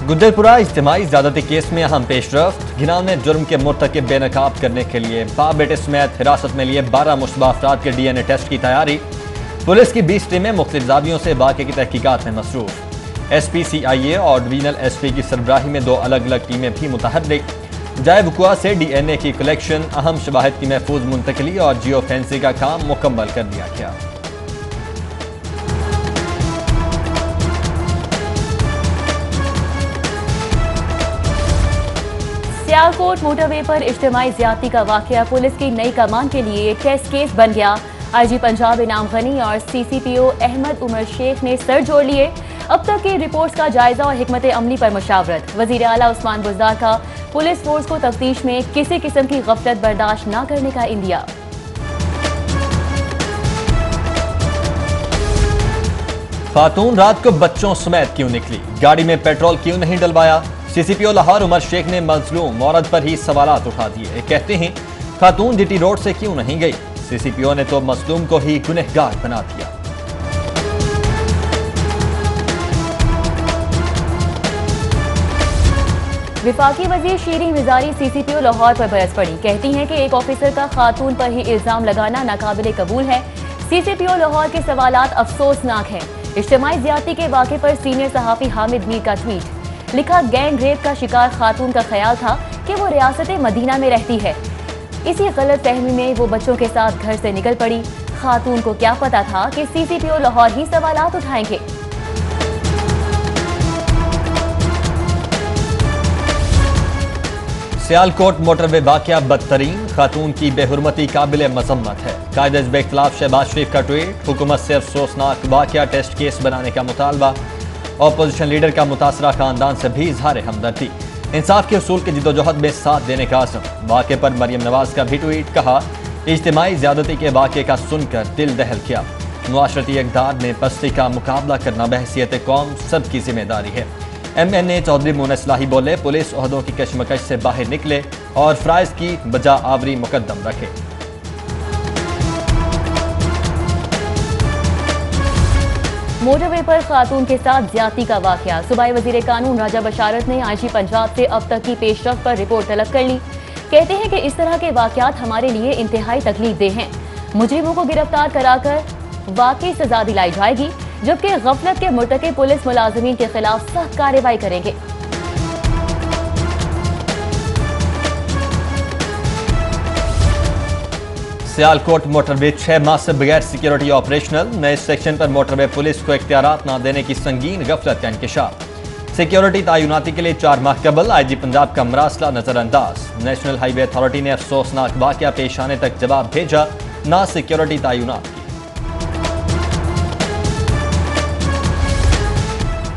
Gujarpura इज्तिमाई ज़्यादती case में अहम पेशरफ्त। घिनौने जुर्म के मुर्तकिब बेनकाब करने के लिए बाप बेटे समेत हिरासत में लिए 12 मुश्तबा अफराद के DNA टेस्ट की तैयारी। पुलिस की 20 टीमें मुख्तलिफ ज़ावियों से वाक़े की तहकीकात में मसरूफ। SP CIA और डिवीजनल SP की सरबराही में 2 अलग अलग टीमें भी मुतहर्रिक। जाए वक़ुआ से DNA की कलेक्शन, अहम शवाहिद की महफूज मुंतकली और जियो फेंसिंग का काम मुकम्मल कर दिया गया। सियालकोट मोटरवे पर इज्तिमाई ज़्यादती का वाक़या पुलिस की नई कमान के लिए टेस्ट केस बन गया। IG पंजाब इनाम गनी और CCPO अहमद उमर शेख ने सर जोड़ लिए। अब तक की रिपोर्ट्स का जायजा और हिकमत अमली पर मशावरत। वज़ीर आला उस्मान बुज़दार का पुलिस फोर्स को तफ्तीश में किसी किस्म की गफलत बर्दाश्त न करने का इंदिया। खातून रात को बच्चों समेत क्यों निकली, गाड़ी में पेट्रोल क्यों नहीं डलवाया। CCPO लाहौर उमर शेख ने मजलूम औरत पर ही सवालात उठा दिए। कहते हैं खातून DT रोड से क्यों नहीं गई। CCPO ने तो मजलूम को ही गुनहगार बना दिया। विफाकी वजीर शीरीन मिजारी CCPO लाहौर पर बरस पड़ी। कहती हैं कि एक ऑफिसर का खातून पर ही इल्जाम लगाना नाकाबिले कबूल है। CCPO लाहौर के सवालात अफसोसनाक हैं। इज्तिमाई ज़्यादती के वाक़े पर सीनियर सहाफ़ी हामिद मीर का ट्वीट लिखा, गैंग रेप का शिकार खातून का ख्याल था कि वो रियासत मदीना में रहती है। इसी गलत फहमी में वो बच्चों के साथ घर से निकल पड़ी। खातून को क्या पता था कि CCPO लाहौर ही सवालात उठाएंगे। सियालकोट मोटरवे वाक़या बदतरीन, खातून की बेहुरमती काबिल मजम्मत है। कायदे बेख्तिलाफ शहबाज शरीफ का ट्वीट, हुकूमत से अफसोसनाक वाक़या टेस्ट केस बनाने का मुतालबा। अपोजिशन लीडर का मुतासरा खानदान से भी इजहार हमदर्दी। इंसाफ के उसूल की जिदोजहद में साथ देने का आज़म। वाक़े पर मरियम नवाज का भी ट्वीट, कहा इज्तिमाई ज़्यादती के वाक़े का सुनकर दिल दहल किया। मुआशरती इक़दार में पस्ती का मुकाबला करना बहैसियत कौम सबकी जिम्मेदारी है। MNA चौधरी मुनस लाही बोले, पुलिस ओहदों की कशमकश से बाहर निकले और फ़राइज़ की बजा आवरी मुकद्दम रखे। मोटरवे पर खातून के साथ ज़्यादती का वाक़या। सूबाई वज़ीर कानून राजा बशारत ने IG पंजाब से अब तक की पेशरफ्त पर रिपोर्ट तलब कर ली। कहते हैं कि इस तरह के वाक़यात हमारे लिए इंतहाई तकलीफदेह हैं। मुजरिमों को गिरफ्तार कराकर वाकई सजा दिलाई जाएगी, जबकि गफलत के मुर्तकिब पुलिस मुलाजिमीन के खिलाफ सख्त कार्रवाई करेंगे। सियालकोट मोटरवे 6 माह से बगैर सिक्योरिटी ऑपरेशनल। नए सेक्शन पर मोटरवे पुलिस को इख्तियारात न देने की संगीन गफलत का इंकशाफ। सिक्योरिटी तयनाती के लिए 4 माह कबल IG पंजाब का मरासला नजरअंदाज। नेशनल हाईवे अथॉरिटी ने अफसोसनाक वाक़या पेश आने तक जवाब भेजा, ना सिक्योरिटी तयनात की।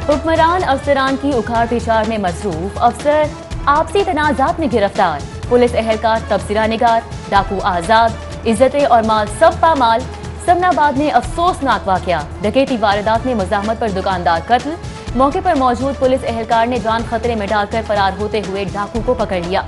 हुक्मरान अफसरान की उखाड़ पिछाड़ में मसरूफ, अफसर आपसी तनाज़ात में गिरफ्तार। पुलिस एहलकार तबसरा निगार, डाकू आज़ाद, इज्जतें और माल सब पामाल। समनाबाद में अफसोसनाक वाक़या, डकैती वारदात में मुज़ाहमत पर दुकानदार कत्ल। मौके पर मौजूद पुलिस एहलकार ने जान खतरे में डालकर फरार होते हुए डाकू को पकड़ लिया।